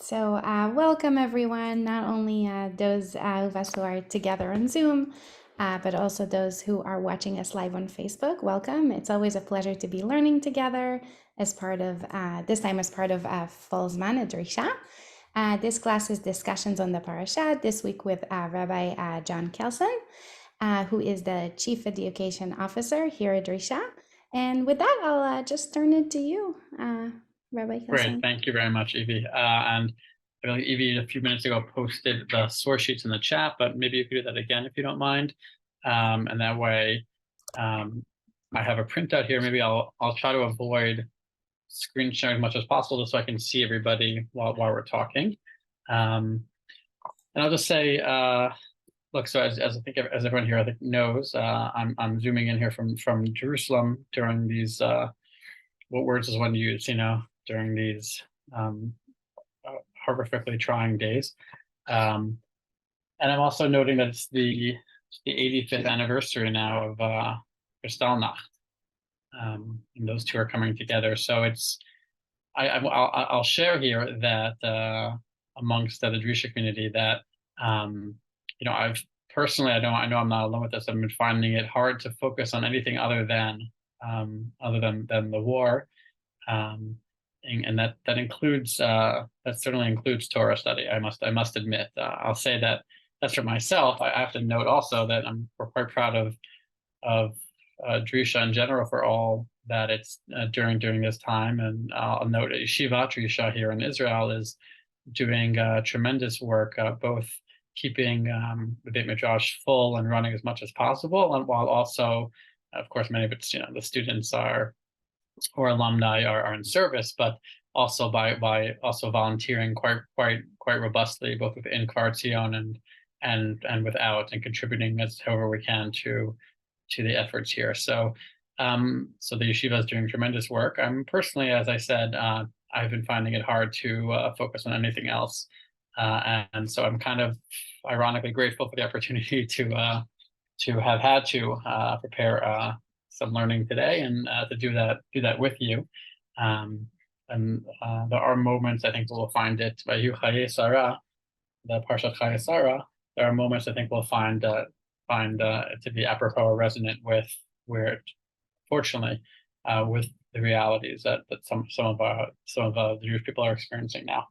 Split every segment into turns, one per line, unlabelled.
So, welcome everyone, not only those of us who are together on Zoom, but also those who are watching us live on Facebook. Welcome. It's always a pleasure to be learning together as part of, this time as part of Folzman Adrisha. This class is discussions on the Parashah, this week with Rabbi Jon Kelsen, who is the Chief Education Officer here at Adrisha. And with that, I'll just turn it to you, Rabbi Kelsen.
Great, thank you very much, Evie. And I believe Evie a few minutes ago posted the source sheets in the chat, but maybe you could do that again if you don't mind. And that way, I have a printout here. Maybe I'll try to avoid screen sharing as much as possible, just so I can see everybody while we're talking. And I'll just say, look, so as I think as everyone here I think knows, I'm zooming in here from Jerusalem during these what words is one to use, during these horrifically trying days. And I'm also noting that it's the 85th anniversary now of Kristallnacht. And those two are coming together. So it's, I'll share here that amongst the Drisha community that, I've personally, I know I'm not alone with this. I've been finding it hard to focus on anything other than the war. And that includes that certainly includes Torah study. I must admit. I'll say that's for myself. I have to note also that we're quite proud of Drisha in general for all that it's during this time. And I'll note Yeshiva Drisha here in Israel is doing tremendous work, both keeping the Beit Midrash full and running as much as possible, and while also, of course, many of its the students or alumni are in service, but also by also volunteering quite robustly, both within Kfar Tzion and without, and contributing as however we can to the efforts here. So so the yeshiva is doing tremendous work. I'm personally, as I said, I've been finding it hard to focus on anything else, and so I'm kind of ironically grateful for the opportunity to have had to prepare some learning today and to do that with you. And there are moments I think we'll find it by Chayei Sarah, the parashat Chayei Sarah. There are moments I think we'll find it to be apropos or resonant with where, fortunately, with the realities that some of the Jewish people are experiencing now.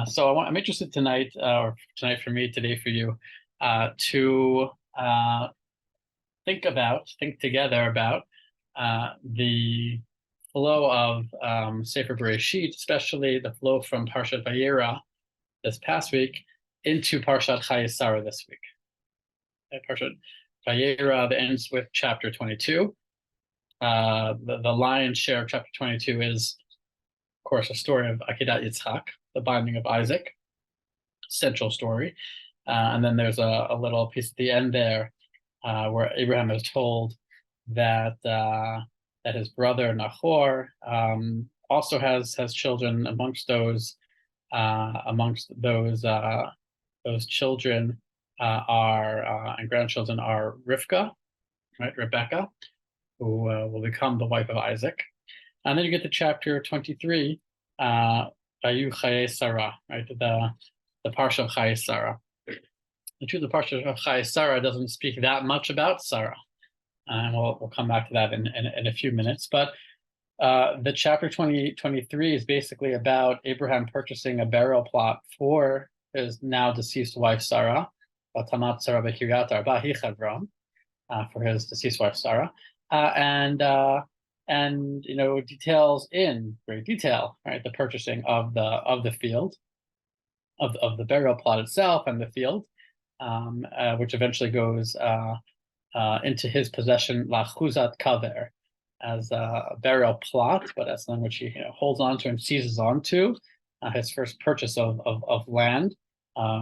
So I'm interested tonight, or tonight for me, today for you, to think together about the flow of Sefer Bereshit, especially the flow from Parashat Vayera this past week into Parashat Chayei Sarah this week. Parashat Vayera that ends with chapter 22. The lion's share of chapter 22 is, of course, a story of Akedat Yitzchak, the binding of Isaac, central story. And then there's a little piece at the end there where Abraham is told that his brother Nahor also has children. Amongst those children and grandchildren are Rivka, right, Rebecca, who will become the wife of Isaac. And then you get to chapter 23, Vayu Chayei Sarah, right, the Parashah of Chayei Sarah. The truth of the Parashah of Chayei Sarah doesn't speak that much about Sarah, and we'll come back to that in a few minutes. But the chapter 23 is basically about Abraham purchasing a burial plot for his now deceased wife Sarah, Tamat Sarah B'Kiryat Arba Hi Hebron, for his deceased wife Sarah, and details in great detail, right, the purchasing of the field, of the burial plot itself and the field, which eventually goes into his possession, lachuzat kaver, as a burial plot, but as something which he holds on to and seizes onto, his first purchase of land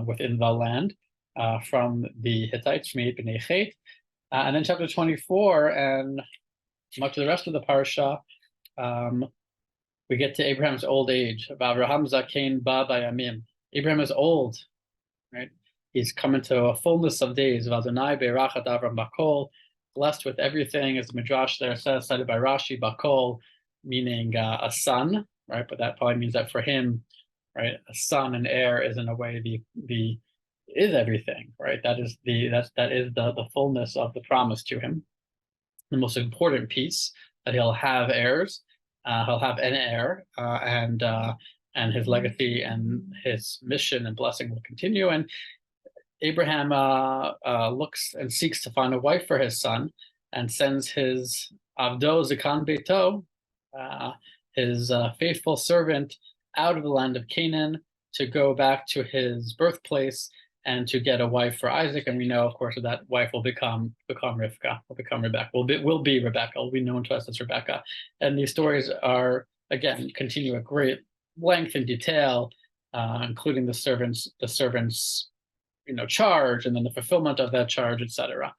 within the land from the Hittites, from Bnei Chet. And then chapter 24 and much of the rest of the parasha, we get to Abraham's old age. Abraham zakein ba bayamim. Abraham is old, right? He's come into a fullness of days. Vadonai be'rachat Avram bakol, blessed with everything, as the Midrash there says, cited by Rashi, bakol, meaning a son, right? But that probably means that for him, right? A son and heir is in a way the is everything, right? That is the fullness of the promise to him, the most important piece, that he'll have heirs, he'll have an heir, and his legacy and his mission and blessing will continue. And Abraham looks and seeks to find a wife for his son, and sends his Avdo Zakan Beito, his faithful servant, out of the land of Canaan to go back to his birthplace and to get a wife for Isaac. And we know, of course, that wife will become Rivka, will become Rebecca, will be Rebecca, will be known to us as Rebecca. And these stories are, again, continue at great length and detail, including the servants, charge, and then the fulfillment of that charge, etc.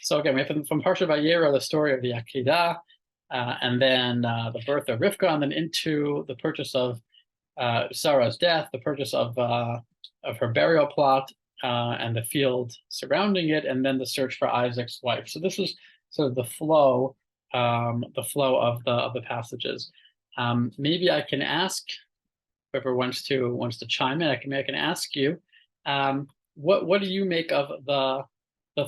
So again, we have from Parashah Vayera the story of the Akedah, and then the birth of Rivka, and then into the purchase of Sarah's death, the purchase of her burial plot, and the field surrounding it, and then the search for Isaac's wife. So this is sort of the flow of the passages. Maybe I can ask whoever wants to chime in. I can ask you, what do you make of the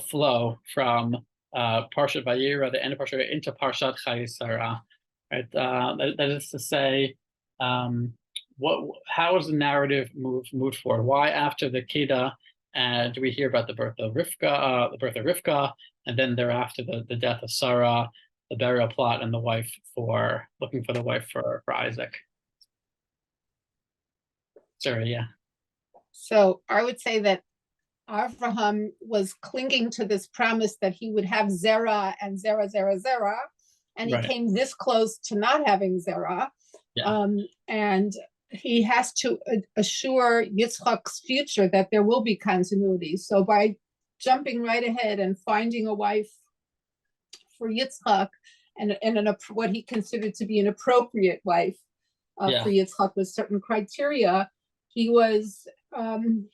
flow from Parashat Vayera, the end of Parashat, into Parashat Chayei Sarah? Right, that is to say, how is the narrative moved forward? Why after the Kedah do we hear about the birth of Rivka, and then thereafter the death of Sarah, the burial plot, and looking for the wife for Isaac? Sorry, yeah.
So I would say that Avraham was clinging to this promise that he would have Zerah and Zerah, and he came this close to not having Zerah.
Yeah.
And he has to assure Yitzchak's future that there will be continuity. So by jumping right ahead and finding a wife for Yitzchak, and what he considered to be an appropriate wife for Yitzchak with certain criteria, he was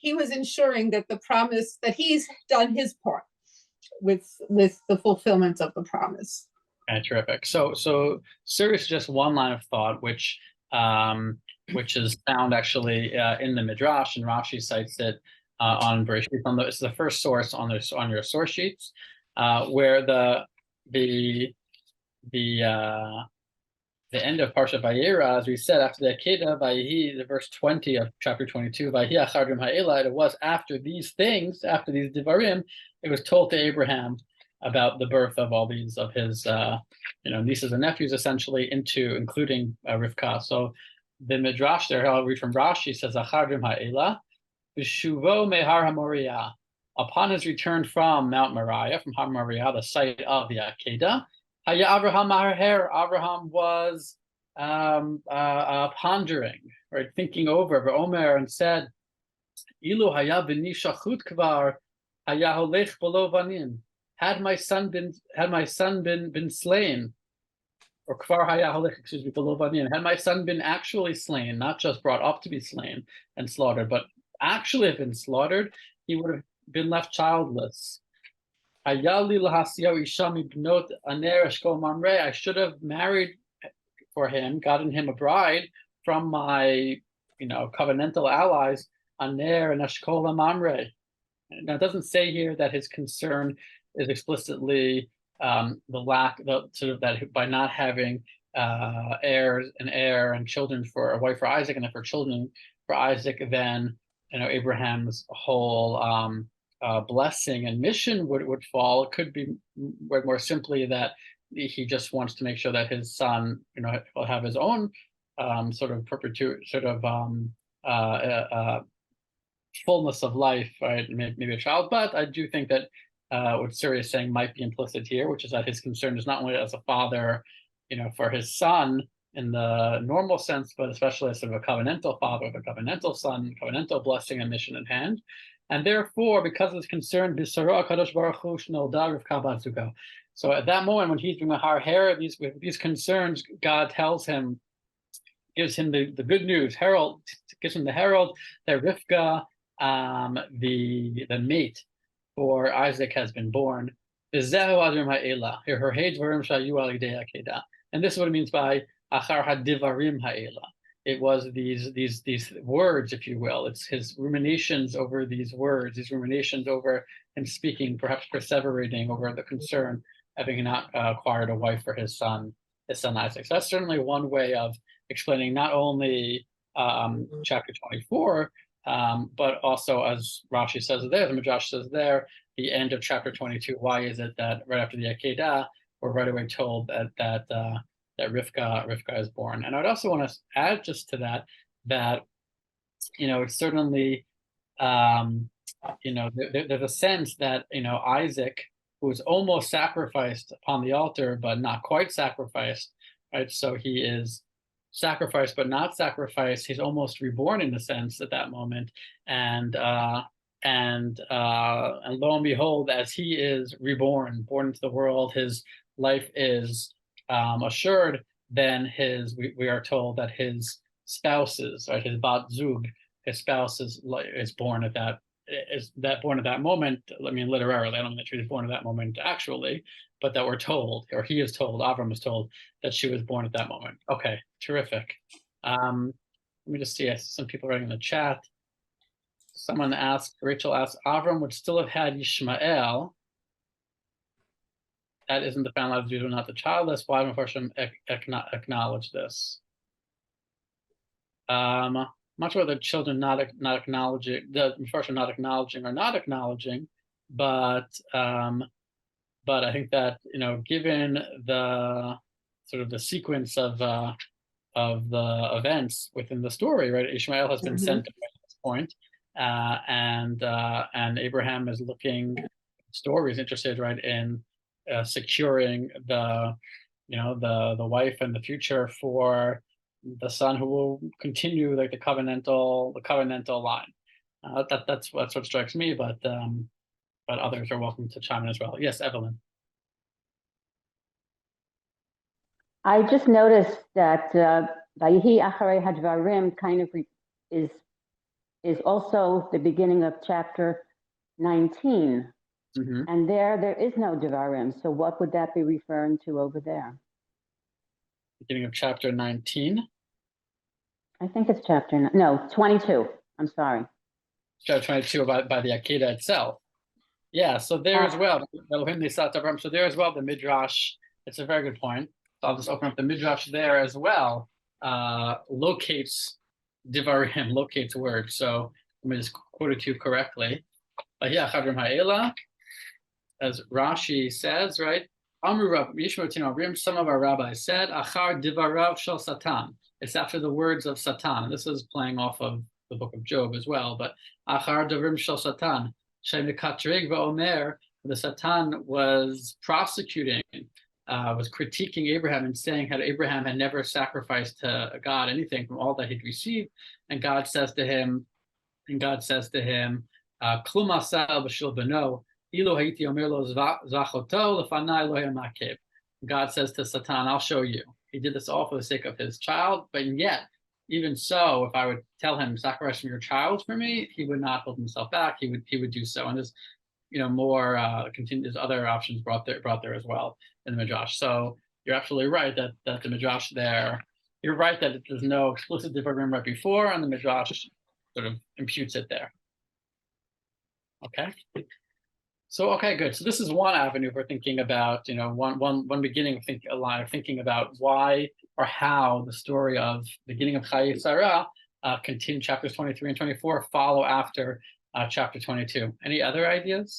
ensuring that the promise, that he's done his part with the fulfillment of the promise.
Okay, terrific. So serious, just one line of thought, which is found actually in the Midrash, and Rashi cites it on Bereshit. It's the first source on your source sheets, where the end of Parashat Vayera, as we said, after the Akedah, Vayihi, the verse 20 of chapter 22, Vayihi achar ha'ela, it was after these things, after these divarim, it was told to Abraham about the birth of all these of his nieces and nephews, essentially, including Rivka. So the Midrash there, I'll read from Rashi, says achar ha'ela, v'shuvo mehar haMoriah. Upon his return from Mount Moriah, from Har Moriah, the site of the Akedah, Abraham was pondering, right, thinking over, Omer, and said, "Ilu haya b'ni shachut kvar, haya holech b'lo vanim." Had my son been slain, or kvar haya holech, b'lo vanim. Had my son been actually slain, not just brought up to be slain and slaughtered, but actually have been slaughtered, he would have been left childless. I should have married for him, gotten him a bride from my, covenantal allies, Aner and Eshkol Mamre. Now, it doesn't say here that his concern is explicitly that by not having an heir and children for a wife for Isaac, and then for children for Isaac, then Abraham's whole blessing and mission would fall. It could be more simply that he just wants to make sure that his son, will have his own fullness of life, right? Maybe a child. But I do think that what Siri is saying might be implicit here, which is that his concern is not only as a father, for his son in the normal sense, but especially as sort of a covenantal father, with a covenantal son, covenantal blessing and mission in hand. And therefore, because it's concerned, so at that moment when he's doing a har hair, these concerns, God gives him the good news, gives him the herald that Rivka, the mate for Isaac, has been born. And this is what it means by achar hadivarim ha'ela. it was these words, if you will. It's his ruminations over these words, these ruminations over him speaking, perhaps perseverating over the concern having not acquired a wife for his son Isaac. So that's certainly one way of explaining not only chapter 24, but also, as Rashi says there, the Midrash says there, the end of chapter 22. Why is it that right after the Akedah, we're right away told that Rivka is born? And I'd also want to add just to that it's certainly there's a sense that Isaac, who was almost sacrificed upon the altar but not quite sacrificed, right? So he is sacrificed but not sacrificed. He's almost reborn in a sense at that moment, and lo and behold, as he is reborn, born into the world, his life is assured. Then we are told that his spouses, right, his bat zug, his spouse is born at that moment. I mean, literally, I don't mean that she was born at that moment actually, but that we're told, or he is told, Avram is told, that she was born at that moment. Okay, terrific. Let me just see. I see some people writing in the chat. Rachel asked, Avram would still have had Yishmael. That isn't the family of Judah, not the childless. Why would Hashem acknowledge this? I'm not sure the children not acknowledging, the Mepharshim not acknowledging or not acknowledging, but I think that given the sort of the sequence of the events within the story, right? Ishmael has been sent at this point, and Abraham is looking. Story is interested, right, in securing the wife and the future for the son who will continue like the covenantal line. That's what strikes me, but others are welcome to chime in as well. Yes, Evelyn.
I just noticed that Vayihi Acharei Hadvarim kind of is also the beginning of chapter 19. And there is no Devarim. So what would that be referring to over there?
Beginning of chapter 19.
I think it's chapter 22. I'm sorry.
Chapter 22 by the Akedah itself. Yeah, so there as well. So there as well, the Midrash, it's a very good point. So I'll just open up the Midrash there as well. Locates Devarim, locates words. So let me just quote it to you correctly. As Rashi says, right? Some of our rabbis said, Achar divarav shel Satan. It's after the words of Satan. And this is playing off of the book of Job as well. But Achar divrim shel Satan. The Satan was prosecuting, was critiquing Abraham and saying how Abraham had never sacrificed to God anything from all that he'd received. And God says to him, Klum asal b'shil beno. God says to Satan, I'll show you. He did this all for the sake of his child, but yet, even so, if I would tell him, sacrifice your child for me, he would not hold himself back. He would do so. And there's more there's other options brought there as well in the Midrash. So you're absolutely right that the Midrash there, you're right that there's no explicit Devarim right before, and the Midrash sort of imputes it there. Okay. So, okay, good. So this is one avenue for thinking about, one beginning of thinking about why or how the story of the beginning of Chayei Sarah continue chapters 23 and 24 follow after chapter 22. Any other ideas?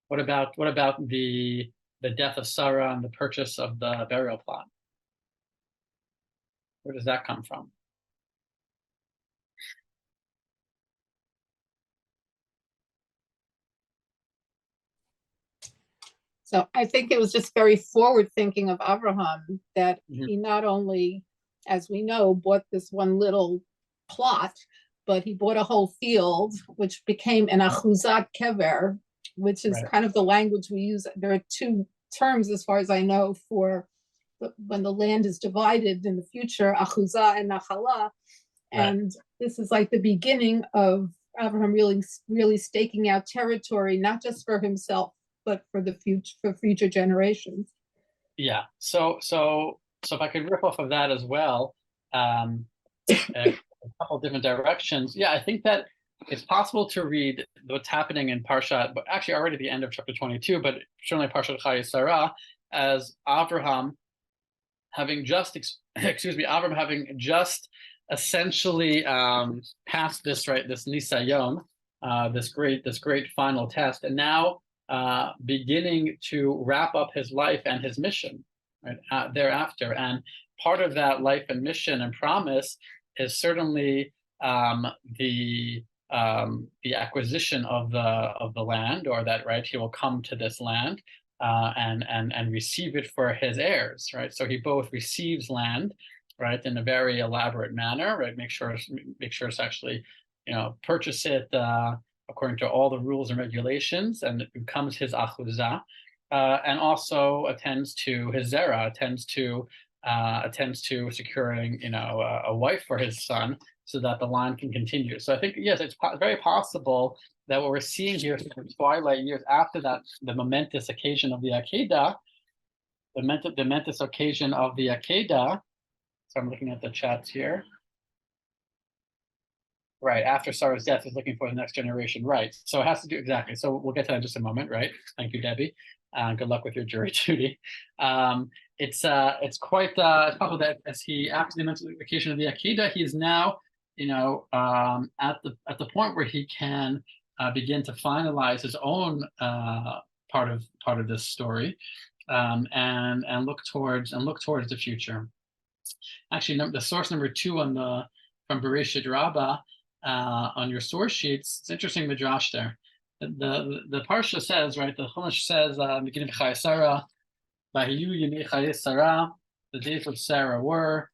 What about the death of Sarah and the purchase of the burial plot? Where does that come from?
So I think it was just very forward thinking of Abraham that he not only, as we know, bought this one little plot, but he bought a whole field, which became an achuzat kever, which is kind of the language we use. There are two terms, as far as I know, for when the land is divided in the future, achuzah and nachala. And this is like the beginning of Abraham really staking out territory, not just for himself, but for the future generations.
Yeah. So if I could rip off of that as well, a couple different directions. Yeah, I think that it's possible to read what's happening in Parashah, but actually already the end of chapter 22, but certainly Parashat Chayei as Avraham having just, Avram having just essentially passed this nisayon, this great final test, and now beginning to wrap up his life and his mission, right, thereafter. And part of that life and mission and promise is certainly the acquisition of the land, or that, right, he will come to this land and receive it for his heirs, right? So he both receives land, right, in a very elaborate manner, right? Make sure it's actually, purchase it according to all the rules and regulations, and it becomes his achuzah, and also attends to his zera, attends to securing, a wife for his son, so that the line can continue. So I think, yes, it's very possible that what we're seeing here in the twilight years after that, the momentous occasion of the Akedah, the momentous occasion of the Akedah. So I'm looking at the chats here. Right, after Sarah's death, is looking for the next generation. Right, so it has to do, exactly. So we'll get to that in just a moment, right? Thank you, Debbie. Good luck with your jury duty. It's quite possible that as he, after the momentous occasion of the Akedah, he is now, at the point where he can begin to finalize his own part of this story, and look towards the future. Actually, the source number 2 from Bereshit Rabbah on your source sheets, it's interesting midrash there. The Parashah says, right, the Chumash says, beginning of Chayei Sarah, Vahiyu Yemei Chayei Sarah, the days of Sarah were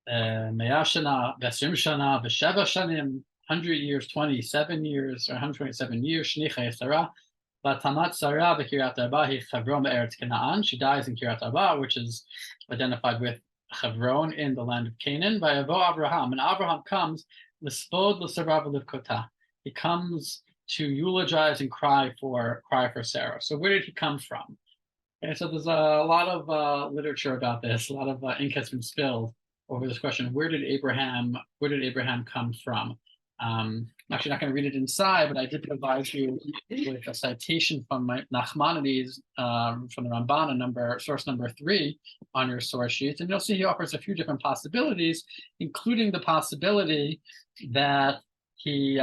Me'ah Shana, V'Esrim Shana, V'Sheva Shanim, 100 years, 27 years, or 127 years, Shnei Chayei Sarah, V'Tamat Sarah V'Kiryat Arba, Hi Chavron Be'eretz Canaan. She dies in Kiryat Arba, which is identified with Chavron in the land of Canaan. Vayavo Avraham, and Avraham comes, L'spod L'sarav L'Kota. He comes to eulogize and cry for Sarah. So where did he come from? Okay, so there's a lot of literature about this. A lot of ink has been spilled over this question. Where did Abraham come from? I'm actually not going to read it inside, but I did provide you with a citation from Nachmanides, from the Ramban, source number 3 on your source sheets. And you'll see he offers a few different possibilities, including the possibility that he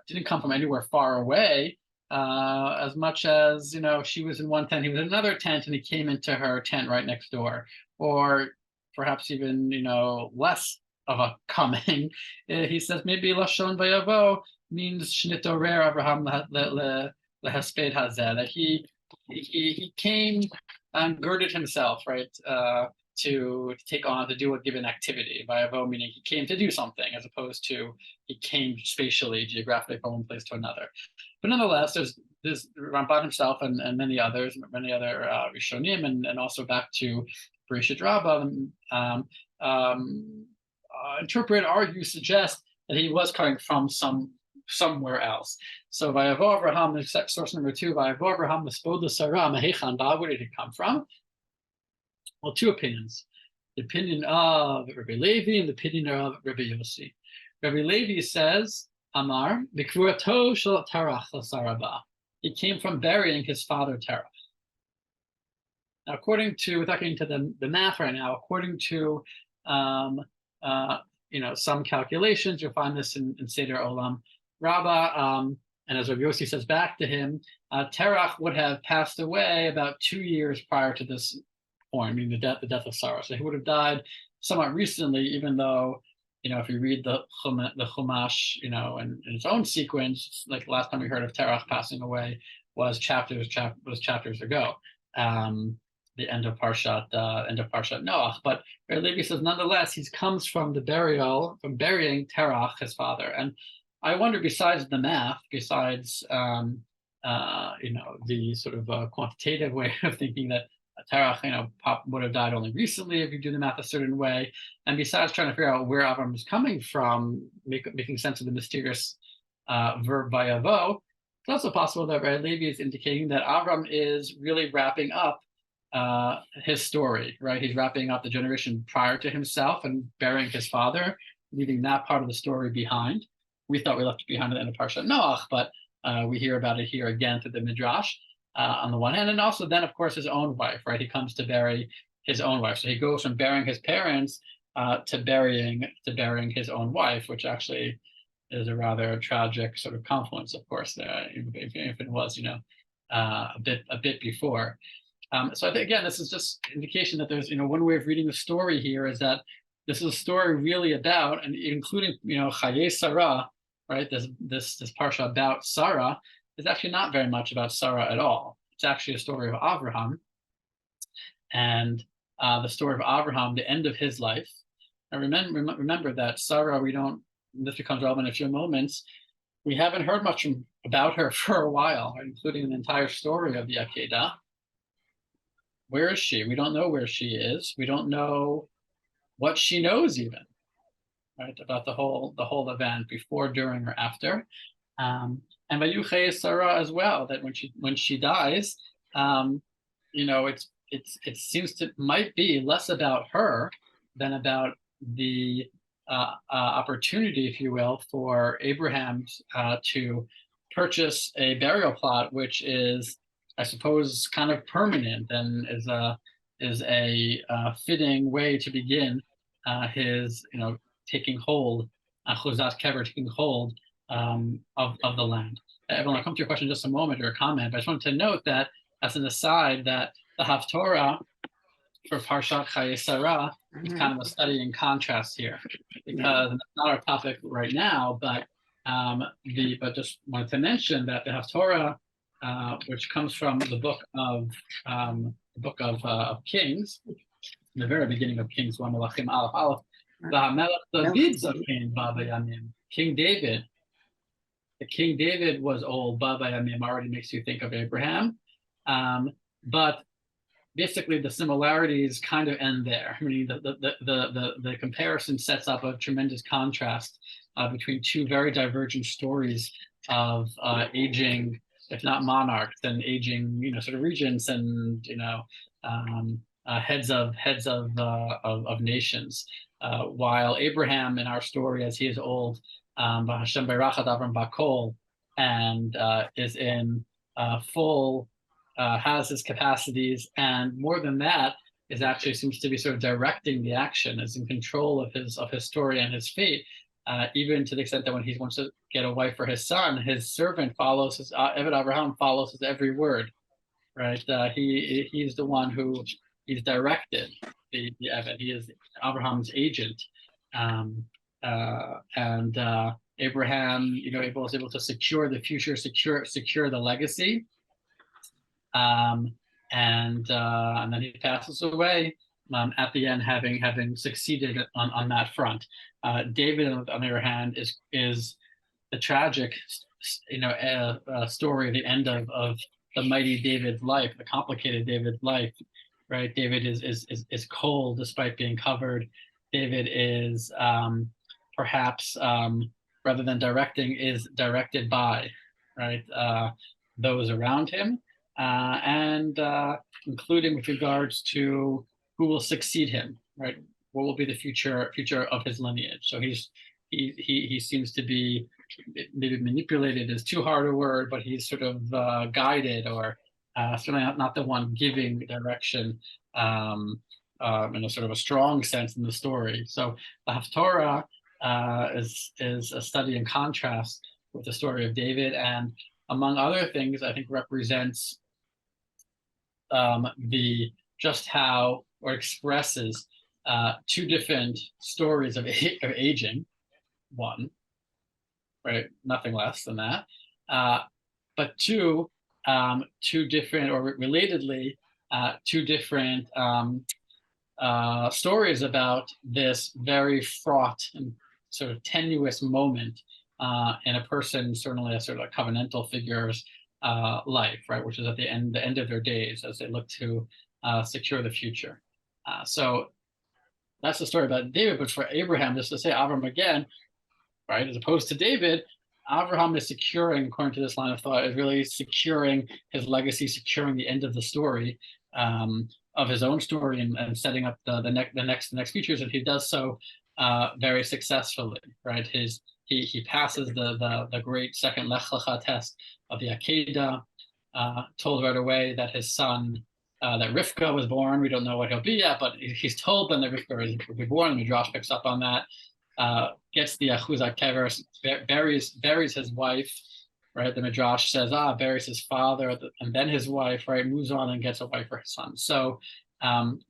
didn't come from anywhere far away, as much as, she was in one tent, he was in another tent, and he came into her tent right next door. Or perhaps even, less of a coming. He says maybe Lashon Vayavo means Shnitorer Abraham lehesped hazeh, that he came and girded himself, right, to take on, to do a given activity. Vayavo meaning he came to do something, as opposed to he came spatially, geographically from one place to another. But nonetheless, there's Ramban himself and many other Rishonim, and also back to Bereshit Rabbah, interpret, argue, suggest that he was coming from somewhere else. So Vayavo Avraham, the source number 2, Vayavo Avraham l'spod l'sarah mehechan ba, where did he come from? Well, 2 opinions. The opinion of Rabbi Levi and the opinion of Rabbi Yossi. Rabbi Levi says, Amar, b'kvurato shel Terach l'sarah ba. He came from burying his father Terach. Now, according to, without getting to the math right now, according to some calculations, you'll find this in Seder Olam Rabbah, and as Rabbi Yossi says back to him, Terach would have passed away about 2 years prior to this point, meaning the death of Sarah. So he would have died somewhat recently, even though, if you read the Chumash, in its own sequence, like the last time we heard of Terach passing away was chapters ago. The end of Parashat Noach. But Levi says, nonetheless, he comes from burying Terach, his father. And I wonder, besides the math, besides the sort of quantitative way of thinking that Terach, would have died only recently if you do the math a certain way, and besides trying to figure out where Avram is coming from, making sense of the mysterious verb vayavo, it's also possible that Levi is indicating that Avram is really wrapping up his story, right? He's wrapping up the generation prior to himself and burying his father, leaving that part of the story behind. We thought we left it behind at the end of Parashah Noach, but we hear about it here again through the Midrash on the one hand, and also then, of course, his own wife, right? He comes to bury his own wife. So he goes from burying his parents to burying his own wife, which actually is a rather tragic sort of confluence, of course, if it was, a bit before. So I think, again, this is just indication that there's, one way of reading the story here is that this is a story really about, and including, Chayei Sarah, right? This parsha about Sarah is actually not very much about Sarah at all. It's actually a story of Abraham, and the story of Abraham, the end of his life. And remember that Sarah, this becomes relevant in a few moments, we haven't heard much about her for a while, right? Including an entire story of the Akedah. Where is she? We don't know where she is. We don't know what she knows even, right? About the whole event before, during, or after. And Vayuchei Sarah as well, that when she dies, it seems to might be less about her than about the opportunity, if you will, for Abraham to purchase a burial plot, which is, I suppose, kind of permanent and is a fitting way to begin his, taking hold, Chuzat Kever, taking hold of the land. Evelyn, I'll come to your question in just a moment, or a comment, but I just wanted to note that, as an aside, that the Haftorah for Parashat Chayei Sarah is kind of a study in contrast here, because that's not our topic right now, but just wanted to mention that the Haftorah, which comes from the book of Kings, the very beginning of Kings 1, Melachim Aleph Aleph, King David. The King David was old. Baba Yamim already makes you think of Abraham, but basically the similarities kind of end there. I mean, the comparison sets up a tremendous contrast between two very divergent stories of aging, if not monarchs, then aging, sort of regents and heads of nations. While Abraham, in our story, as he is old, Hashem Berachad Avram Bakol, and is in full, has his capacities, and more than that, actually seems to be sort of directing the action, is in control of his story and his fate, even to the extent that when he wants to get a wife for his son, his servant follows his Eved Abraham follows his every word, right? He's the one who he's directed the Eved. He is Abraham's agent, and Abraham, was able to secure the future, secure the legacy, and then he passes away at the end, having succeeded on that front. David, on the other hand, is the tragic, story, the end of the mighty David's life, the complicated David's life, right? David is cold despite being covered. David is perhaps, rather than directing, is directed by, right, those around him, and including with regards to who will succeed him, right? What will be the future of his lineage? So he seems to be, maybe manipulated is too hard a word, but he's sort of guided, or certainly not the one giving direction in a sort of a strong sense in the story. So the Haftorah is a study in contrast with the story of David, and among other things, I think represents just how, or expresses two different stories of aging. One, right, nothing less than that. But two different, or relatedly, two different stories about this very fraught and sort of tenuous moment in a person, certainly a sort of a covenantal figure's life, right, which is at the end of their days as they look to secure the future. So that's the story about David. But for Abraham, just to say Avram again, right, as opposed to David, Abraham is securing, according to this line of thought, is really securing his legacy, securing the end of the story his own story and setting up the next features, and he does so very successfully, right? He passes the great second Lech Lecha test of the Akedah, told right away that his son, that Rivka was born. We don't know what he'll be yet, but he's told then that Rivka will be born. Midrash picks up on that. Gets the Achuzat Kever, buries his wife, right? The Midrash says, buries his father, and then his wife, right? Moves on and gets a wife for his son. So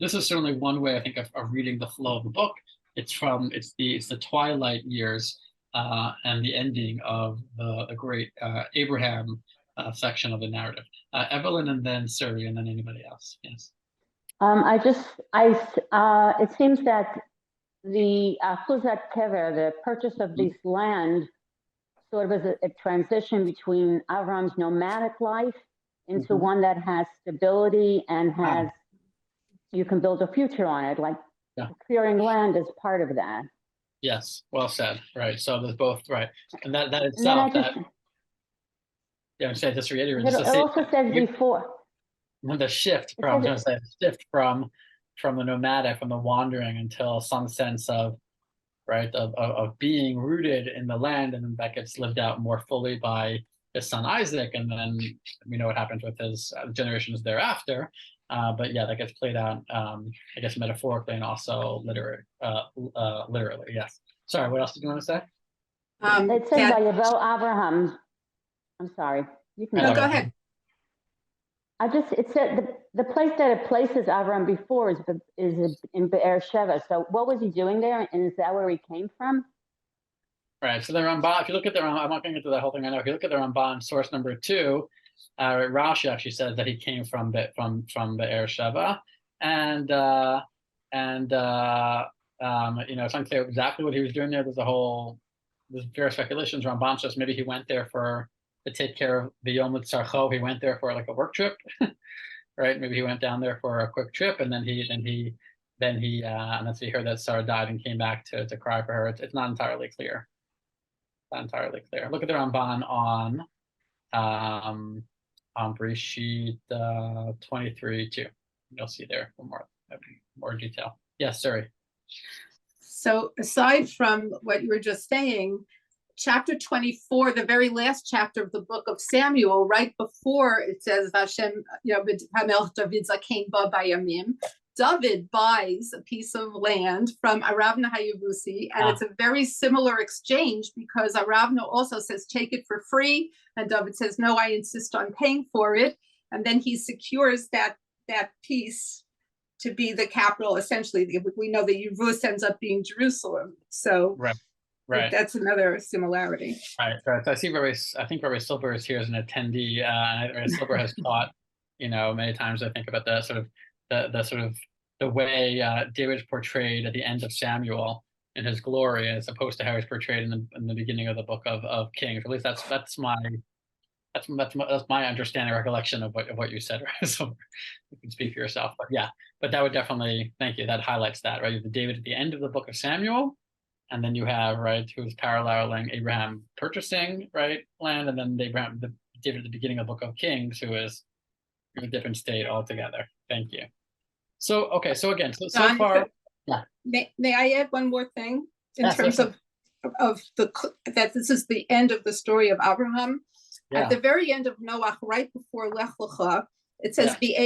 this is certainly one way, I think, of reading the flow of the book. It's the twilight years and the ending of the great Abraham section of the narrative. Evelyn, and then Suri, and then anybody else. Yes.
It seems that the Achuzat Kever, the purchase of this land, sort of as a transition between Avram's nomadic life into one that has stability and you can build a future on it, like clearing land is part of that.
Yes, well said. Right. So there's both, right, and that itself, just reiterate.
It also says before
the shift from the nomadic, from the wandering, until some sense of being rooted in the land, and then that gets lived out more fully by his son Isaac, and then we know what happens with his generations thereafter. But yeah, that gets played out, I guess, metaphorically and also literally. Yes. Sorry, what else did you want to say?
It says Vayavel Abraham. I'm sorry. You can
go ahead.
It said the place that it places Avram before is in Be'er Sheva. So what was he doing there, and is that where he came from?
Right. So the Ramban, if you look at the Ramban, I'm not going to get to that whole thing. I know if you look at the Ramban, source number 2, Rashi actually says that he came from Be'er Sheva, and it's unclear exactly what he was doing there. There's various speculations. Ramban says maybe he went there to take care of the Yom Tzarcho. He went there for like a work trip, right? Maybe he went down there for a quick trip, and then he and that's he heard that Sarah died and came back to cry for her. It's not entirely clear. Look at the Ramban on Bereshit 23:2. You'll see there more detail. Yes, sorry.
So aside from what you were just saying, chapter 24, the very last chapter of the book of Samuel, right before it says Hashem, David Zakein ba bayamim, David buys a piece of land from Aravna Hayevusi, and it's a very similar exchange because Aravna also says, take it for free, and David says, no, I insist on paying for it, and then he secures that piece to be the capital. Essentially, we know that Yevus ends up being Jerusalem, so
right.
That's another similarity.
Right. I think Rabbi Silber is here as an attendee. Rabbi Silber has taught, many times. I think about the way David's portrayed at the end of Samuel in his glory, as opposed to how he's portrayed in the beginning of the book of Kings. At least that's my understanding, recollection of what you said. Right? So you can speak for yourself. But that would definitely, thank you. That highlights that, right? You have David at the end of the book of Samuel. And then you have, who's paralleling Abraham purchasing, land, and then David at the beginning of the book of Kings, who is in a different state altogether. Thank you. So, okay, so again, so far. Yeah.
May I add one more thing in terms of that this is the end of the story of Abraham? Yeah. At the very end of Noach, right before Lech Lecha, it says the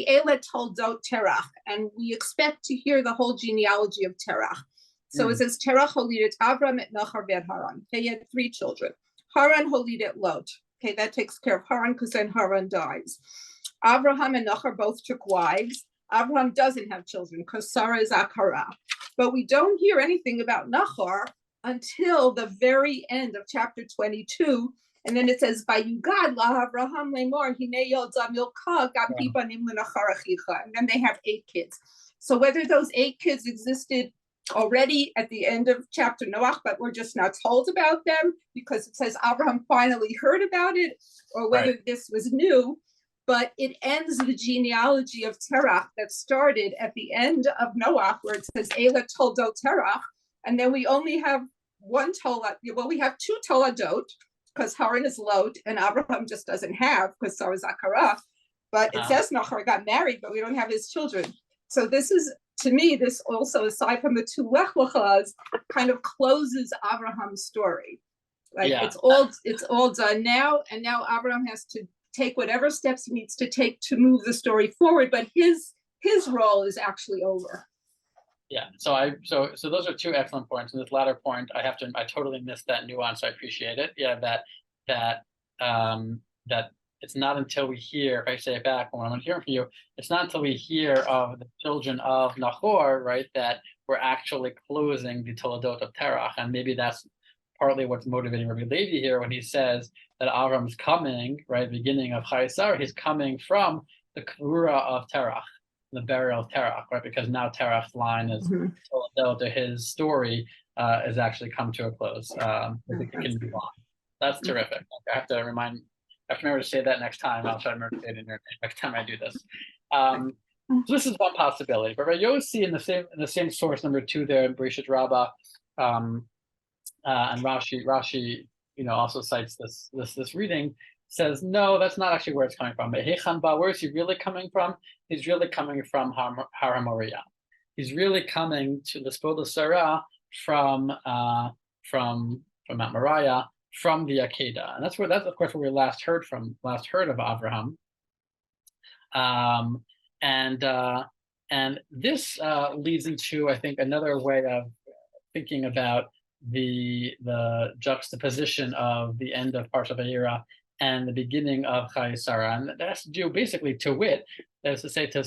Elet Toldot Terach, and we expect to hear the whole genealogy of Terach. So it says, Terach holidit Avram et Nachar v'et Haran. Okay, he had 3 children. Haran holidit Lot. Okay, that takes care of Haran because then Haran dies. Abraham and Nachar both took wives. Abraham doesn't have children because Sarah is Akara. But we don't hear anything about Nachar until the very end of chapter 22. And then it says, Vayugad la Abraham lemor hine yolda milka gam hi banim lenachar achicha. And then they have 8 kids. So whether those 8 kids existed already at the end of chapter Noach, but we're just not told about them because it says Abraham finally heard about it, or whether this was new, but it ends the genealogy of Terach that started at the end of Noach, where it says Eila Toldot Terach, and then we only have one Tola. Well, we have 2 Toladot because Haran is Lot and Abraham just doesn't have because Sarah Zakara. But it says Nahor got married, but we don't have his children. So this is, to me, this also, aside from the two Lech Lechas, kind of closes Abraham's story. Like it's all done now, and now Abraham has to take whatever steps he needs to take to move the story forward, but his role is actually over.
Yeah, so those are two excellent points. And this latter point, I totally missed that nuance. I appreciate it. Yeah, that it's not until we hear, if I say it back when I'm hearing from you, it's not until we hear of the children of Nahor, right, that we're actually closing the Toledot of Terach. And maybe that's partly what's motivating Rabbi Levi here when he says that Avram's coming, right, beginning of Chayei Sarah, he's coming from the Kvura of Terach, the burial of Terach, right, because now Terach's line is Toledot, his story has actually come to a close. It can be long. That's terrific. I have to remember to say that next time. I'll try to remember to say it in your next time I do this. So this is one possibility. But Yossi in the same source number 2 there in Bereshit Rabbah, and Rashi, also cites this reading, says no, that's not actually where it's coming from. But Hechanba, where is he really coming from? He's really coming from Har HaMoriah. He's really coming to the Spodah Sarah from Mount Moriah, from the Akedah, and that's of course where we last heard of Abraham, and this leads into, I think, another way of thinking about the juxtaposition of the end of Parashah Vayera and the beginning of Chayei Sarah, and that has to do basically, to wit, that is to say, to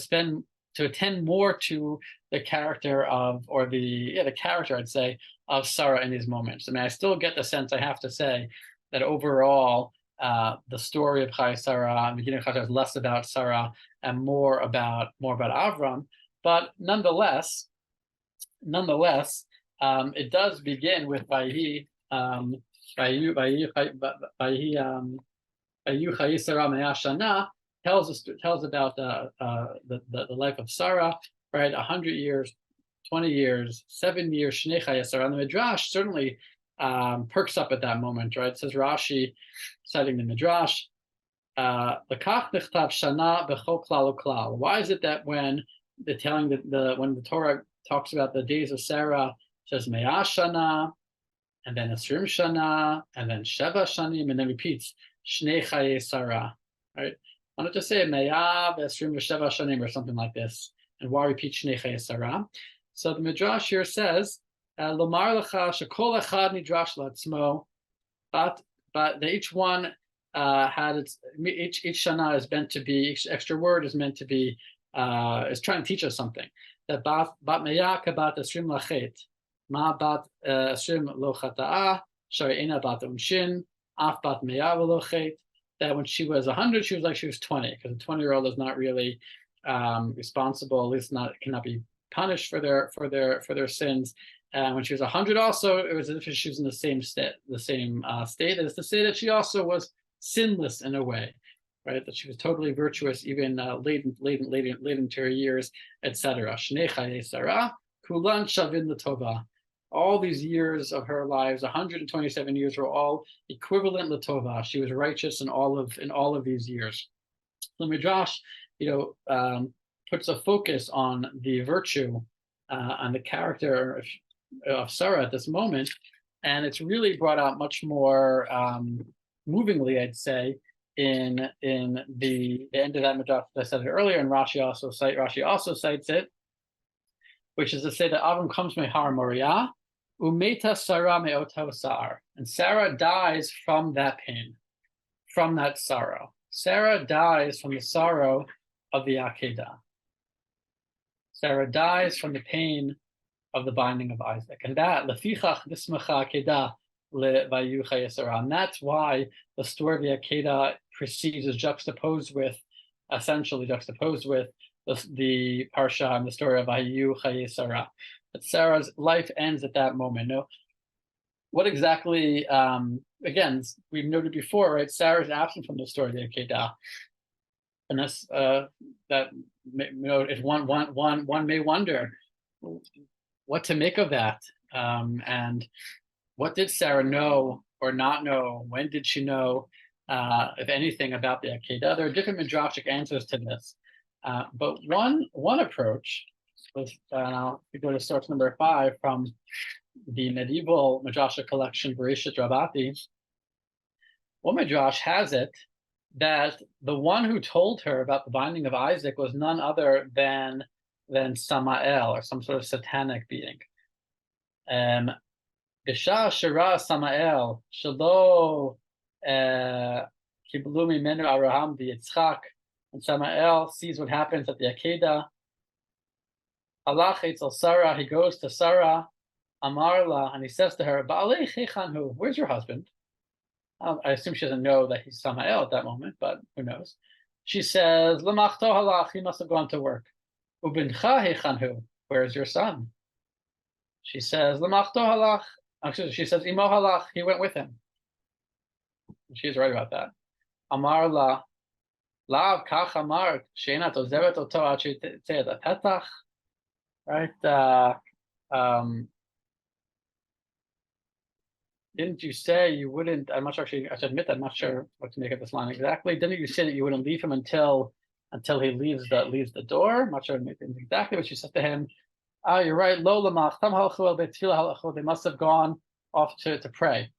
attend more to the character of, or the character, I'd say, of Sarah in these moments. I mean, I still get the sense, I have to say, that overall, the story of Chayei Sarah, the beginning of Chayei Sarah, is less about Sarah and more about Avram. But nonetheless, it does begin with Vayihi Chayei Sarah Me'ah Shana, tells about the life of Sarah, right? 100 years, 20 years, 7 years, Shnei Chayei Sarah. And the Midrash certainly perks up at that moment, right? It says Rashi, citing the Midrash, L'kach nichtav shana b'chol klal uklal. Why is it that when when the Torah talks about the days of Sarah, it says Me'ah Shana, and then Esrim Shana, and then Sheva Shanim, and then repeats Shnei Chayei Sarah, right? Why not just say Me'ah v'Esrim v'Sheva Shanim or something like this? And why repeat Shnei Chayei Sarah? So the Midrash here says, Lomar lecha shekol echad nidrash latzmo, but each one had each shana is meant to be, each extra word is meant to be, is trying to teach us something. That bat me'ah kabat esrim lachet, ma bat esrim lo chata'a, shari'ena bat unshin, af bat me'ah v'lo chet. That when she was 100, she was like she was 20, because a 20-year-old is not really responsible, at least cannot be punished for their sins. When she was 100, also, it was as if she was in the same state, as to say that she also was sinless in a way, right? That she was totally virtuous, even late into her years, etc. Shnei Chayei Sarah, kulan shavin l'tova. All these years of her lives, 127 years, were all equivalent l'tova. She was righteous in all of these years. The Midrash, puts a focus on the virtue, on the character of Sarah at this moment, and it's really brought out much more movingly, I'd say, in the end of that Midrash that I said it earlier, and Rashi also cites it, which is to say that Avram comes from Har Moriah, umeta Sarah me'ot sa'ar, and Sarah dies from that pain, from that sorrow. Sarah dies from the sorrow of the Akedah. Sarah dies from the pain of the binding of Isaac, and that lefichach nismacha Akedah levayu Chayei Sarah, and that's why the story of the Akedah precedes, is juxtaposed with the Parashah and the story of Vayu Chayei Sarah. That Sarah's life ends at that moment. No, what exactly? Again, we've noted before, right? Sarah's absent from the story of the Akedah, and that's that. If one may wonder what to make of that, and what did Sarah know or not know? When did she know? if anything, about the Akedah. There are different midrashic answers to this, but one approach was, we go to source number 5 from the medieval midrashic collection Bereshit Rabbati. One midrash has it that the one who told her about the binding of Isaac was none other than Samael, or some sort of satanic being. Bisha Shira Samael Shalo Kiblu Mimenu Abraham v'Yitzchak, and Samael sees what happens at the Akedah. Allah Etzel Sarah, he goes to Sarah, Amarla, and he says to her, Ba'alei Chechanhu, where's your husband? I assume she doesn't know that he's Samael at that moment, but who knows? She says, L'machto halach, he must have gone to work. Ubincha hechanhu, where's your son? She says, L'machto halach. Actually, she says, Imo halach, he went with him. She's right about that. Amar la, lav kach amar, she'ena tozeret oto ad she'tetzeh petach. Right? Didn't you say you wouldn't? I'm not sure. Actually, I should admit I'm not sure what to make of this line exactly. Didn't you say that you wouldn't leave him until he leaves the door? I'm not sure exactly what she said to him. You're right. Lo lamach tam halchu el beit tefillah halachu. They must have gone off to pray.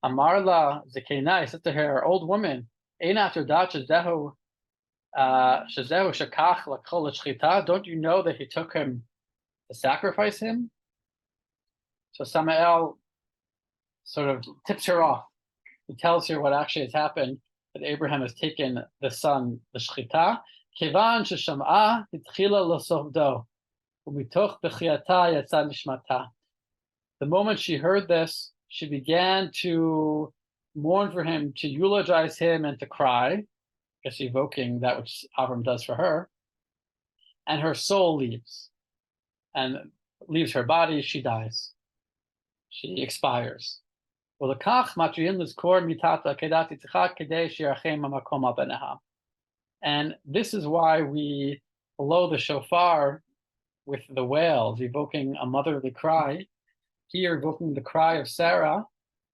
Amarla zekena, said to her, old woman, einat yodat shezehu shakach lakol shchita. Don't you know that he took him to sacrifice him? So Samael sort of tips her off. He tells her what actually has happened, that Abraham has taken the son, the shchita. Kivan shesham'a hitchila losovdo, umitoch b'chiyata yatsa nishmata. The moment she heard this, she began to mourn for him, to eulogize him, and to cry, just evoking that which Avram does for her. And her soul leaves, and leaves her body. She dies. She expires. And this is why we blow the shofar with the wails, evoking a motherly cry. Here, evoking the cry of Sarah.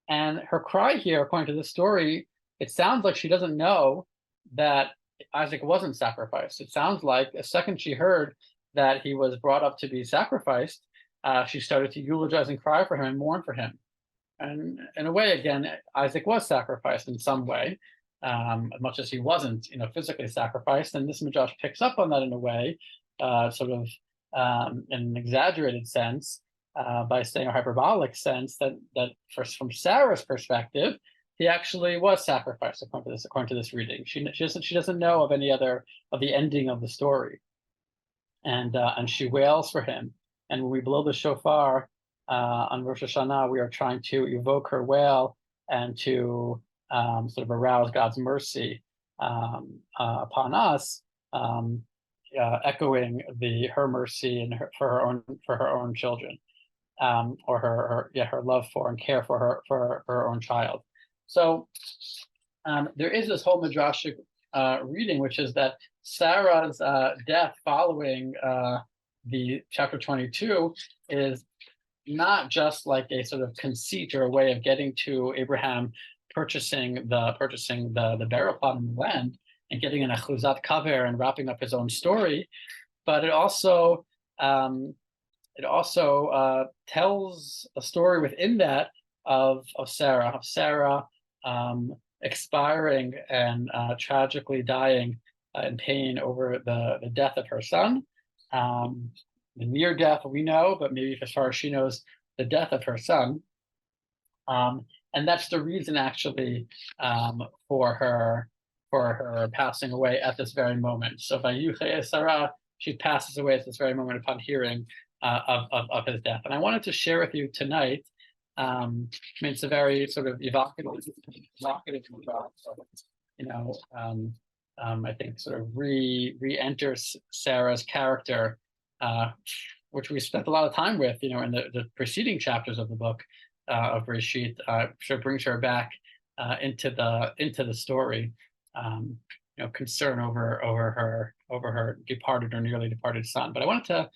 And her cry here, according to this story, it sounds like she doesn't know that Isaac wasn't sacrificed. It sounds like the second she heard that he was brought up to be sacrificed, she started to eulogize and cry for him and mourn for him. And in a way, again, Isaac was sacrificed in some way, as much as he wasn't, physically sacrificed. And this midrash picks up on that in a way, sort of in an exaggerated sense, by saying a hyperbolic sense that from Sarah's perspective, he actually was sacrificed according to this reading. She doesn't know of any other of the ending of the story, and she wails for him. And when we blow the shofar on Rosh Hashanah, we are trying to evoke her wail and to sort of arouse God's mercy upon us, echoing her mercy and for her own children, or her love for and care for her own child. So there is this whole midrashic reading, which is that Sarah's death following the chapter 22 is not just like a sort of conceit or a way of getting to Abraham purchasing the burial plot in the land and getting an achuzat kaver and wrapping up his own story, but it also tells a story within that of Sarah expiring and tragically dying in pain over the death of her son. The near death we know, but maybe as far as she knows, the death of her son. And that's the reason actually for her passing away at this very moment. So by Chayei Sarah, she passes away at this very moment upon hearing of his death. And I wanted to share with you tonight, it's a very sort of evocative, I think sort of re-enters Sarah's character, which we spent a lot of time with, in the preceding chapters of the book of Bereshit. Sure brings her back into the story. Concern over her departed or nearly departed son. But I wanted to,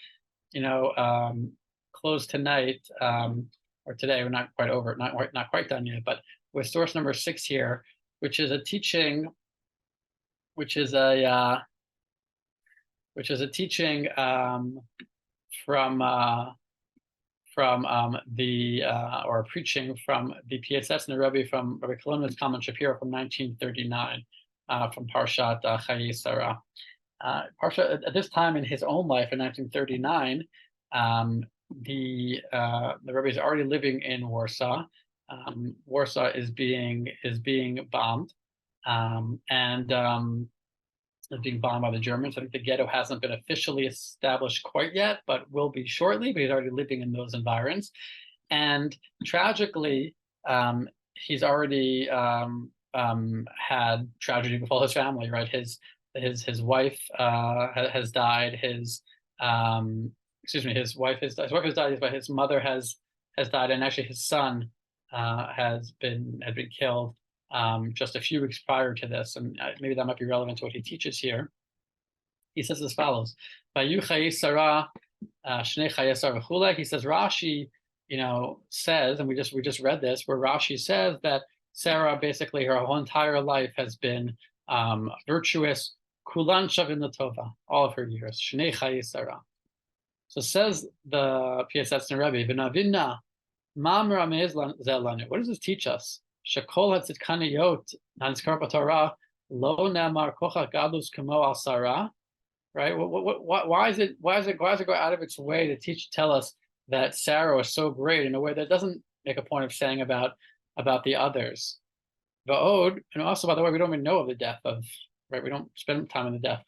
close tonight, or today. We're not quite done yet, but with source number 6 here, which is a teaching, which is a teaching from the or preaching from the PSS and the Rebbe from Rabbi Kalon's Kalman Shapiro from 1939 from Parashat Chayei Sarah. Parashah at this time in his own life in 1939, the Rebbe is already living in Warsaw. Warsaw is being bombed, and is being bombed by the Germans. I think the ghetto hasn't been officially established quite yet, but will be shortly. But he's already living in those environs, and tragically, he's already had tragedy befall his family. Right, his wife has died. His wife has died, but his mother has died, and actually his son has been killed just a few weeks prior to this, and maybe that might be relevant to what he teaches here. He says as follows: he says Rashi, says, and we just read this, where Rashi says that Sarah basically her whole entire life has been virtuous, kulan shavin latova, all of her years. Shnei Chayei Sarah. So says the PSS and Rebbe, v'navinna mamra me'ezlan zelanu. What does this teach us? Shekol hatzidkaniyot hanskar b'Torah lo ne'amar kocha gadlus kamo al Sarah. Right? Why does it go out of its way to tell us that Sarah was so great in a way that doesn't make a point of saying about the others? Va'od, and also, by the way, we don't even know of the death of, right? We don't spend time on the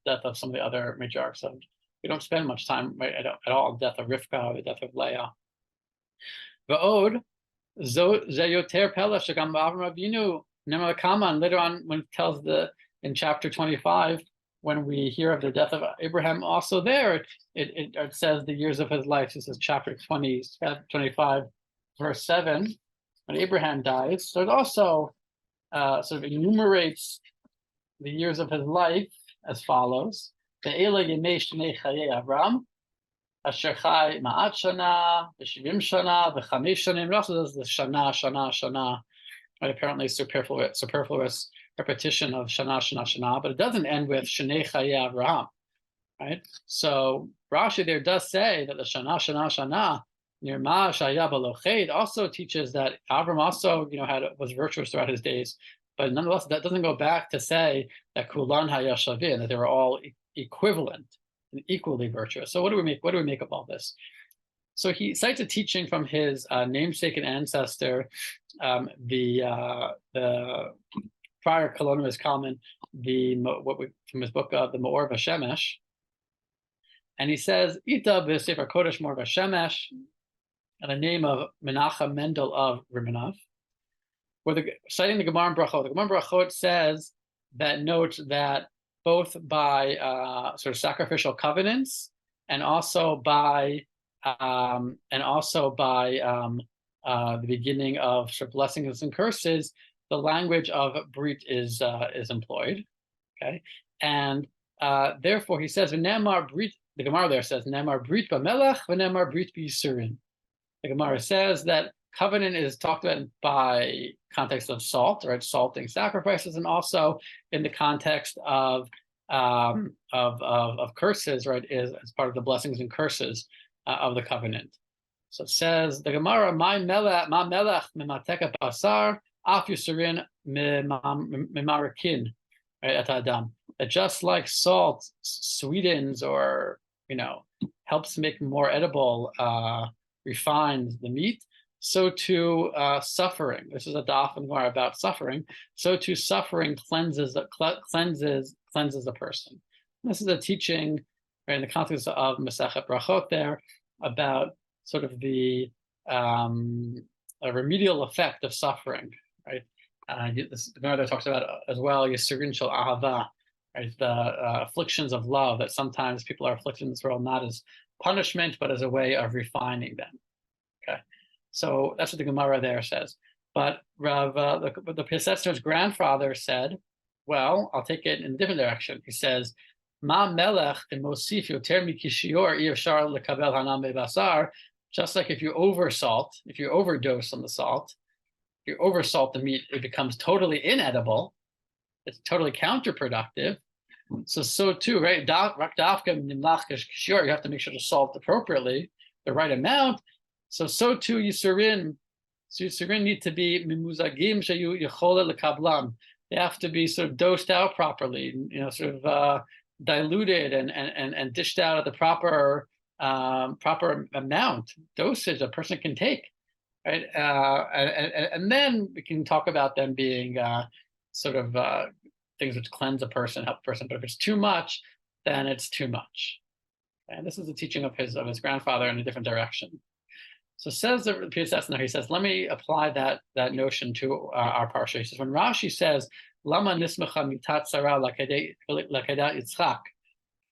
death of some of the other matriarchs. So we don't spend much time, right, at all. The death of Rivka, or the death of Leah. Va'od, zeyoter pela shagam Avram Avinu nemar kaman. Later on, when it tells in chapter 25, when we hear of the death of Abraham, also there it says the years of his life. This is chapter 25, verse 7. When Abraham dies, so it also sort of enumerates the years of his life as follows: Ve'ela yemei shnei Chayei Avram, asher chai ma'at shana, v'shivim shana, v'chamesh shanim. It also does the shana. Right? Apparently superfluous repetition of shana, but it doesn't end with shnei Chayei Avram. Right? So Rashi there does say that the shana Nirma Shaya Baloched also teaches that Avram also, was virtuous throughout his days, but nonetheless, that doesn't go back to say that Kulan Hayashavin, that they were all equivalent and equally virtuous. So what do we make of all this? So he cites a teaching from his namesake and ancestor, the prior colonialist Kalman, from his book of the Me'or V'Shemesh, and he says Ita b'Sefer Kodesh Me'or V'Shemesh, and the name of Menachem Mendel of Rimanov, citing the Gemara in Brachot. The Gemara in Brachot says notes that both by sort of sacrificial covenants and also by the beginning of sort of blessings and curses, the language of Brit is employed. Okay, and therefore he says V'nemar Brit. The Gemara there says Nemar Brit b'Melech v'Nemar Brit b'Yisurin. The Gemara says that covenant is talked about by context of salt, right? Salting sacrifices, and also in the context of curses, right? Is as part of the blessings and curses of the covenant. So it says the Gemara, "My melech mimateka basar af yusurin mimarakin," right? At Adam, that just like salt sweetens or helps make more edible. Refines the meat, so too suffering. This is a daf and more about suffering. So too suffering cleanses a person. This is a teaching, right, in the context of Masechet Brachot there about sort of the remedial effect of suffering. Right, the Gemara talks about as well Yisurin shel ahava, right, the afflictions of love that sometimes people are afflicted in this world not as punishment, but as a way of refining them. Okay, so that's what the Gemara there says. But the Pesesner's grandfather said, well, I'll take it in a different direction. He says, Ma melech mosif yoter mikishior yishar lekabel hanam bebasar. Just like if you overdose on the salt, you oversalt the meat, it becomes totally inedible. It's totally counterproductive. So too, right? You have to make sure to salt appropriately, the right amount. So too, Yisurin. So Yisurin need to be mimuzagim shayu yechola lekablam. They have to be sort of dosed out properly, sort of diluted and dished out at the proper amount, dosage a person can take, right? And then we can talk about them being sort of things which cleanse a person, help a person. But if it's too much, then it's too much. And this is the teaching of his grandfather in a different direction. So says the Piaseczner, he says, let me apply that notion to our parsha. He says, when Rashi says, Lama nismecha mitat tzara lakedat Yitzchak,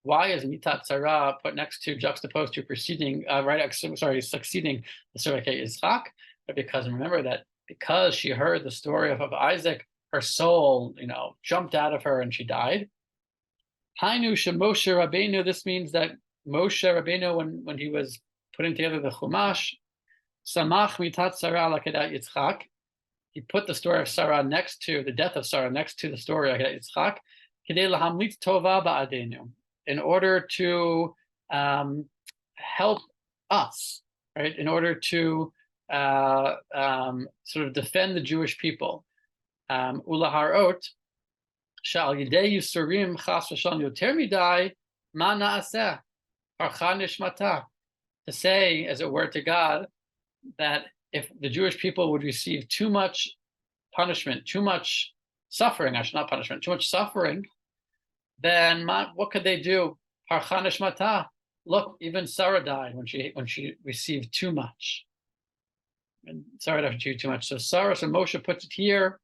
why is mitat tzara put next to, juxtaposed to succeeding the story of Yitzchak? But because remember that because she heard the story of Isaac, her soul, jumped out of her and she died. Hainu Moshe Rabbeinu, this means that Moshe Rabbeinu, when he was putting together the Chumash, Samach mitat Sarah lakedat Yitzchak, he put the story of Sarah next to the death of Sarah next to the story of Yitzchak, kedei lahamlit tova ba'adenu, in order to help us, right? In order to sort of defend the Jewish people. Ulaharot shal yidei yisurim chas v'shalom yoter midai ma naaseh harcha nishmata, to say, as it were, to God, that if the Jewish people would receive too much punishment, too much suffering, actually not punishment, too much suffering, then what could they do? Harcha nishmata. Look, even Sarah died when she received too much. And Sarah received too much. So Moshe puts it here.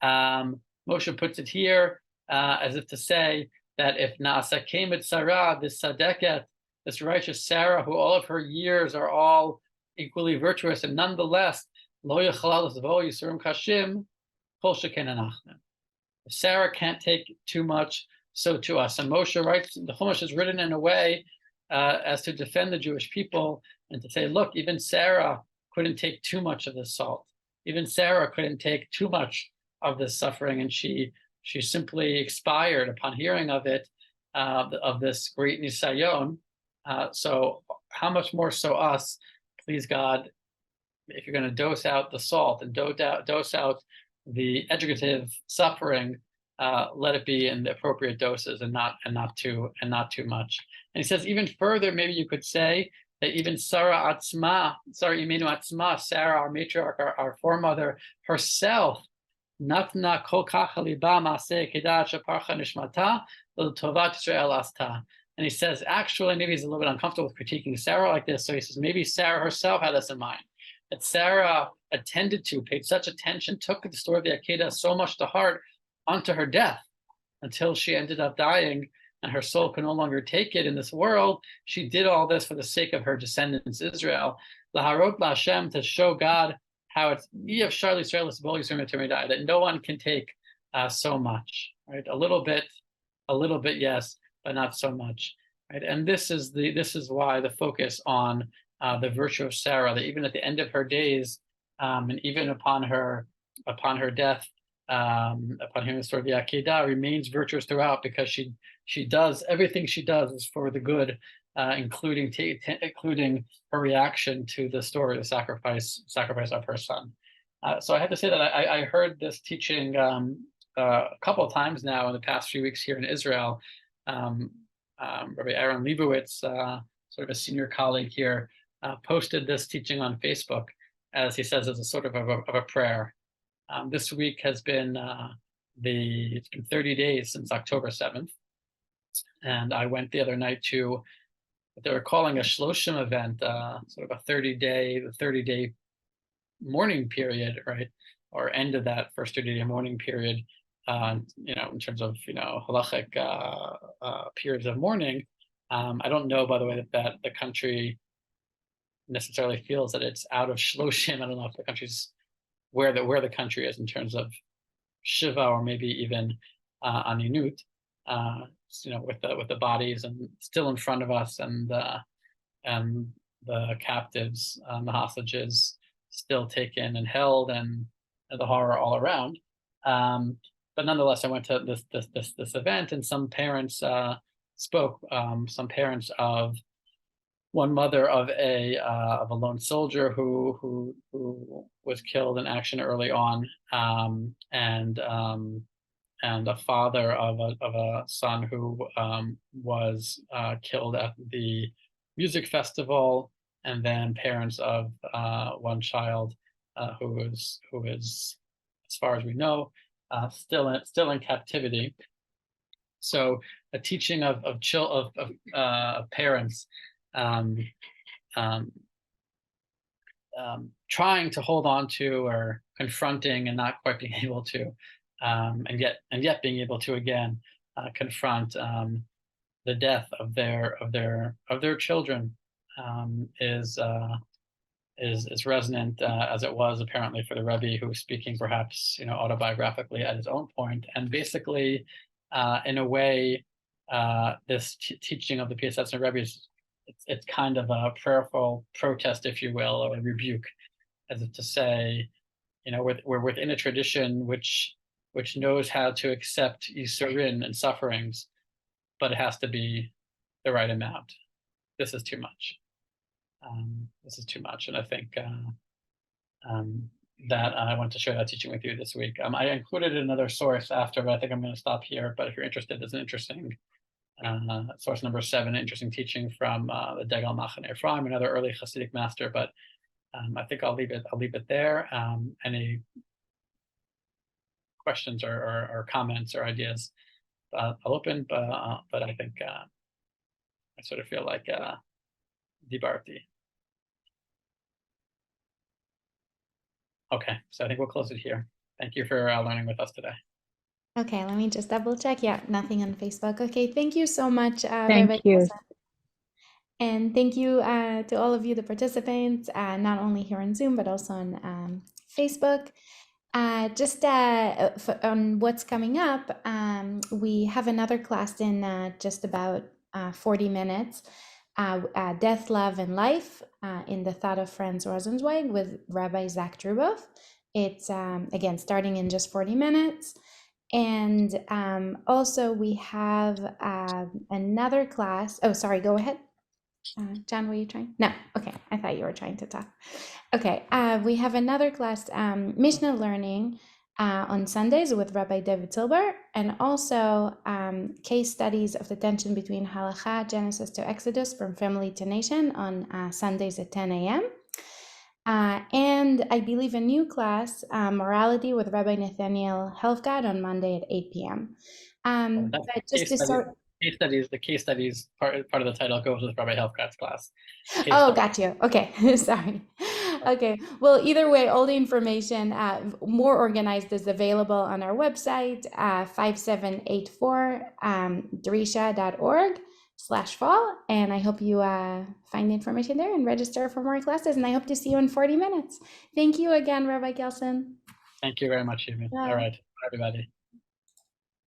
Moshe puts it here as if to say that if Naasa came at Sarah, this Sadeket, this righteous Sarah, who all of her years are all equally virtuous, and nonetheless, Lo Yechalal Zvo Yisurim Kashim, Kol Sheken Anachnu. If Sarah can't take too much, so to us. And Moshe writes, the Chumash is written in a way as to defend the Jewish people and to say, look, even Sarah couldn't take too much of this salt. Even Sarah couldn't take too much of this suffering, and she simply expired upon hearing of it, of this great nisayon. So how much more so us? Please God, if you're going to dose out the salt and dose out the educative suffering, let it be in the appropriate doses and not too much. And he says even further, maybe you could say that even Sarah Imenu Atzma, Sarah, our matriarch, our foremother herself, Natna kol kach liba maaseh kedat sheparcha nishmata l'tovat Yisrael asta. And he says, actually, maybe he's a little bit uncomfortable with critiquing Sarah like this. So he says, maybe Sarah herself had this in mind, that Sarah paid such attention, took the story of the Akedah so much to heart unto her death, until she ended up dying and her soul could no longer take it in this world. She did all this for the sake of her descendants, Israel. Laharot la'Hashem, to show God how it's that no one can take so much, right? A little bit, yes, but not so much, right? And this is why the focus on the virtue of Sarah, that even at the end of her days, and even upon her death, upon hearing the story of the Akedah, remains virtuous throughout, because she does everything she does is for the good, including her reaction to the story of the sacrifice of her son. So I have to say that I heard this teaching a couple of times now in the past few weeks here in Israel. Rabbi Aaron Leibowitz, sort of a senior colleague here, posted this teaching on Facebook, as he says, as a sort of a prayer. This week has been it's been 30 days since October 7th, and I went the other night to what they were calling a Shloshim event, sort of a 30-day mourning period, right, or end of that first 30-day mourning period, in terms of halachic periods of mourning. I don't know, by the way, that the country necessarily feels that it's out of Shloshim. I don't know if the country's where the country is in terms of Shiva, or maybe even Aninut, with the bodies and still in front of us, and the captives, the hostages still taken and held, and the horror all around. But nonetheless, I went to this event, and some parents spoke. Some parents of one mother of a lone soldier who was killed in action early on, and a father of a son who was killed at the music festival, and then parents of one child who is, as far as we know, still in captivity. So a teaching of parents trying to hold on to, or confronting and not quite being able to, and yet being able to again confront the death of their children, is resonant, as it was apparently for the Rebbe, who was speaking perhaps autobiographically at his own point, and basically in a way this teaching of the Piaseczner Rebbe is it's kind of a prayerful protest, if you will, or a rebuke, as if to say, we're within a tradition which knows how to accept yisurin and sufferings, but it has to be the right amount. This is too much. This is too much, and I think that I want to share that teaching with you this week. I included another source after, but I think I'm going to stop here. But if you're interested, there's an interesting source number 7, interesting teaching from the Degel Machane Ephraim, another early Hasidic master. But I think I'll leave it there. Any questions or comments or ideas, I'll open. But I think I sort of feel like Dibarti. Okay, so I think we'll close it here. Thank you for learning with us today.
Okay, let me just double check. Yeah, nothing on Facebook. Okay, thank you so much,
Thank
Rabbi
you.
Kelsen. And thank you to all of you, the participants, not only here on Zoom, but also on Facebook. Just on what's coming up, we have another class in just about 40 minutes, Death, Love, and Life in the Thought of Franz Rosenzweig with Rabbi Zach Druboff. It's, again, starting in just 40 minutes. And also we have another class. Oh, sorry, go ahead. John, were you trying? No, okay, I thought you were trying to talk. Okay, we have another class, Mishnah Learning on Sundays with Rabbi David Silber, and also case studies of the tension between Halakha, Genesis to Exodus, from family to nation on Sundays at 10 a.m. And I believe a new class, Morality with Rabbi Nathaniel Helfgott on Monday at 8 p.m. But just to start.
The case studies part of the title goes with Rabbi Helfgott's class.
Oh, got you. Okay, sorry. Okay, well, either way, all the information, more organized, is available on our website, 5784 drisha.org/fall. And I hope you find the information there and register for more classes. And I hope to see you in 40 minutes. Thank you again, Rabbi Kelsen.
Thank you very much, Amy. All right, everybody.